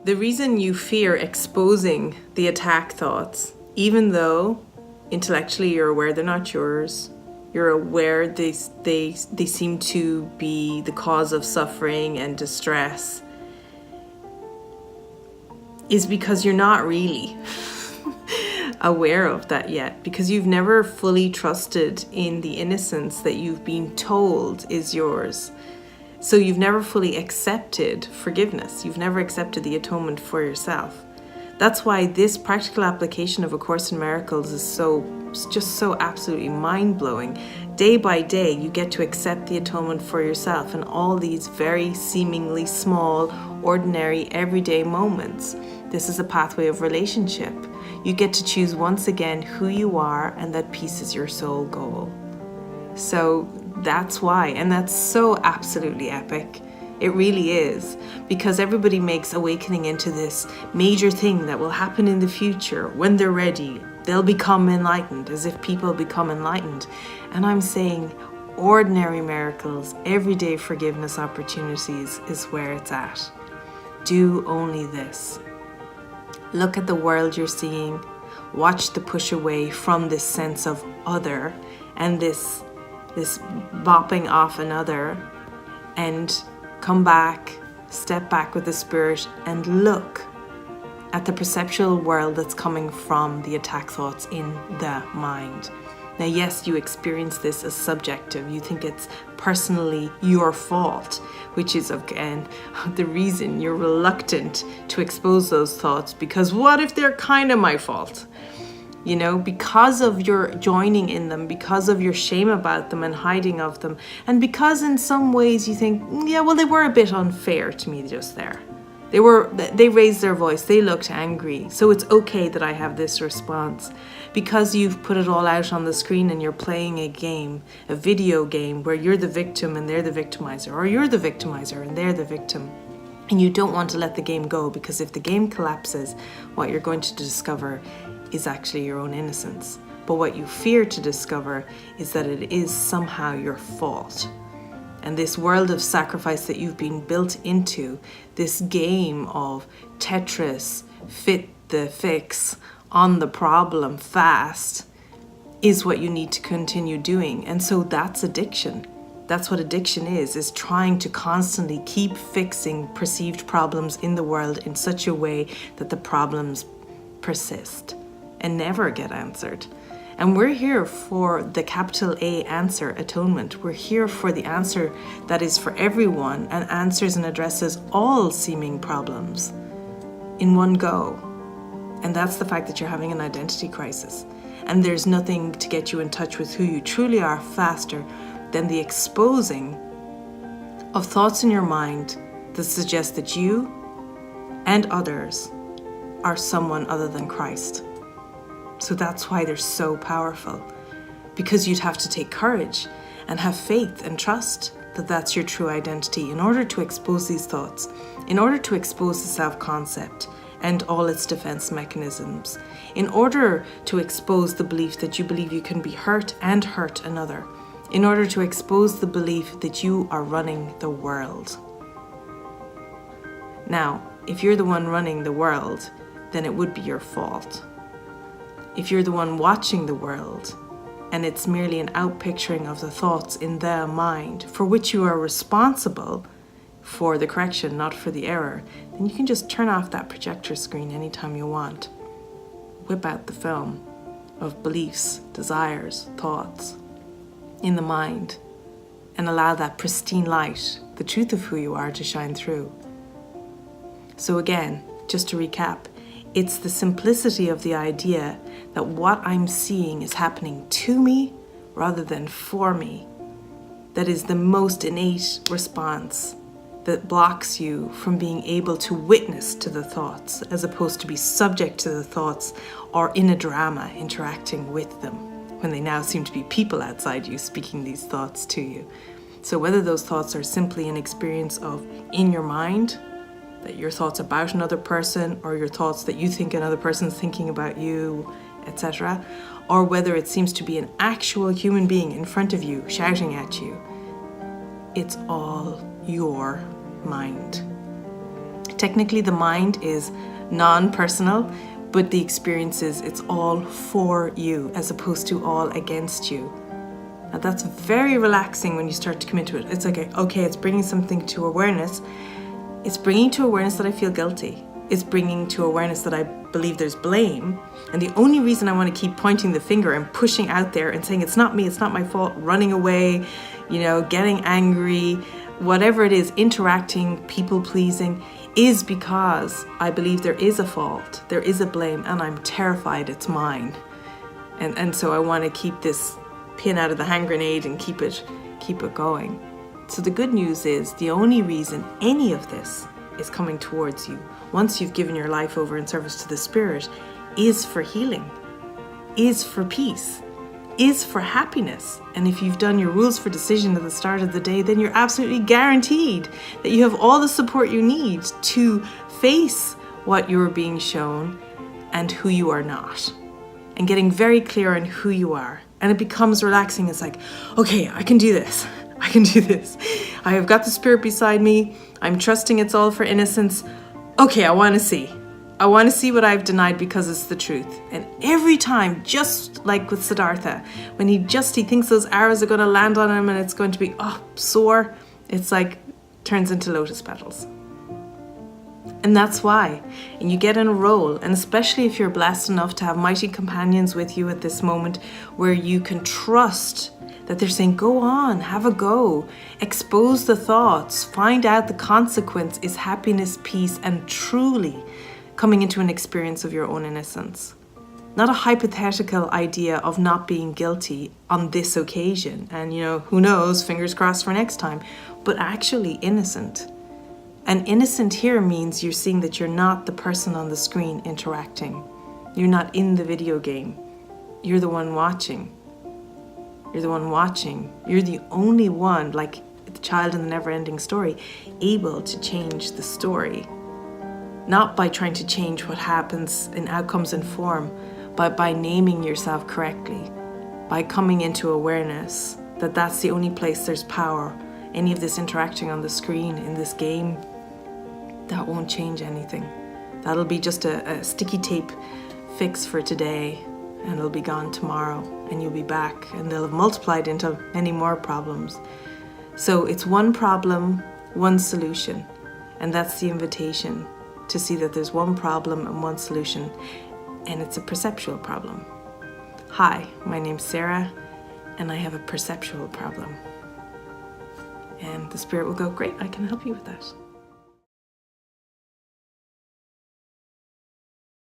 The reason you fear exposing the attack thoughts, even though intellectually you're aware they're not yours, you're aware they seem to be the cause of suffering and distress, is because you're not really aware of that yet, because you've never fully trusted in the innocence that you've been told is yours. So you've never fully accepted forgiveness. You've never accepted the atonement for yourself. That's why this practical application of A Course in Miracles is just so absolutely mind-blowing. Day by day, you get to accept the atonement for yourself in all these very seemingly small, ordinary, everyday moments. This is a pathway of relationship. You get to choose once again who you are, and that peace is your sole goal. So that's why, and that's so absolutely epic. It really is, because everybody makes awakening into this major thing that will happen in the future. When they're ready, they'll become enlightened, as if people become enlightened. And I'm saying ordinary miracles, everyday forgiveness opportunities is where it's at. Do only this. Look at the world you're seeing. Watch the push away from this sense of other and this bopping off another, and come back, step back with the spirit and look at the perceptual world that's coming from the attack thoughts in the mind. Now, yes, you experience this as subjective. You think it's personally your fault, which is, again, the reason you're reluctant to expose those thoughts, because what if they're kind of my fault? You know, because of your joining in them, because of your shame about them and hiding of them, and because in some ways you think, yeah, well, they were a bit unfair to me just there. They raised their voice, they looked angry, so it's okay that I have this response. Because you've put it all out on the screen and you're playing a game, a video game, where you're the victim and they're the victimizer, or you're the victimizer and they're the victim. And you don't want to let the game go, because if the game collapses, what you're going to discover is actually your own innocence. But what you fear to discover is that it is somehow your fault. And this world of sacrifice that you've been built into, this game of Tetris, fit the fix, on the problem fast, is what you need to continue doing. And so that's addiction. That's what addiction is trying to constantly keep fixing perceived problems in the world in such a way that the problems persist and never get answered. And we're here for the capital A answer, atonement. We're here for the answer that is for everyone and answers and addresses all seeming problems in one go. And that's the fact that you're having an identity crisis. And there's nothing to get you in touch with who you truly are faster than the exposing of thoughts in your mind that suggest that you and others are someone other than Christ. So that's why they're so powerful, because you'd have to take courage and have faith and trust that that's your true identity in order to expose these thoughts, in order to expose the self-concept and all its defense mechanisms, in order to expose the belief that you believe you can be hurt and hurt another, in order to expose the belief that you are running the world. Now, if you're the one running the world, then it would be your fault. If you're the one watching the world, and it's merely an outpicturing of the thoughts in the mind for which you are responsible for the correction, not for the error, then you can just turn off that projector screen anytime you want. Whip out the film of beliefs, desires, thoughts in the mind, and allow that pristine light, the truth of who you are, to shine through. So again, just to recap, it's the simplicity of the idea that what I'm seeing is happening to me rather than for me that is the most innate response that blocks you from being able to witness to the thoughts, as opposed to be subject to the thoughts or in a drama interacting with them when they now seem to be people outside you speaking these thoughts to you. So whether those thoughts are simply an experience of in your mind, that your thoughts about another person, or your thoughts that you think another person's thinking about you, etc., or whether it seems to be an actual human being in front of you shouting at you, it's all your mind. Technically, the mind is non-personal, but the experience is it's all for you as opposed to all against you. And that's very relaxing when you start to come into it. It's like, okay, it's bringing something to awareness. It's bringing to awareness that I feel guilty. It's bringing to awareness that I believe there's blame. And the only reason I want to keep pointing the finger and pushing out there and saying it's not me, it's not my fault, running away, getting angry, whatever it is, interacting, people pleasing, is because I believe there is a fault, there is a blame, and I'm terrified it's mine. And so I want to keep this pin out of the hand grenade and keep it going. So the good news is the only reason any of this is coming towards you, once you've given your life over in service to the Spirit, is for healing, is for peace, is for happiness. And if you've done your rules for decision at the start of the day, then you're absolutely guaranteed that you have all the support you need to face what you're being shown and who you are not, and getting very clear on who you are. And it becomes relaxing. It's like, okay, I can do this. I can do this. I have got the Spirit beside me. I'm trusting it's all for innocence. Okay, I want to see. I want to see what I've denied because it's the truth. And every time, just like with Siddhartha, when he thinks those arrows are going to land on him and it's going to be sore, it's like turns into lotus petals. And that's why. And you get in a role, and especially if you're blessed enough to have mighty companions with you at this moment where you can trust that they're saying, go on, have a go, expose the thoughts, find out the consequence is happiness, peace, and truly coming into an experience of your own innocence. Not a hypothetical idea of not being guilty on this occasion, and who knows, fingers crossed for next time, but actually innocent. And innocent here means you're seeing that you're not the person on the screen interacting. You're not in the video game. You're the one watching. You're the one watching. You're the only one, like the child in the never-ending story, able to change the story. Not by trying to change what happens in outcomes and form, but by naming yourself correctly, by coming into awareness that that's the only place there's power. Any of this interacting on the screen in this game, that won't change anything. That'll be just a sticky tape fix for today, and it'll be gone tomorrow, and you'll be back, and they'll have multiplied into many more problems. So it's one problem, one solution, and that's the invitation to see that there's one problem and one solution, and it's a perceptual problem. Hi, my name's Sarah, and I have a perceptual problem. And the Spirit will go, great, I can help you with that.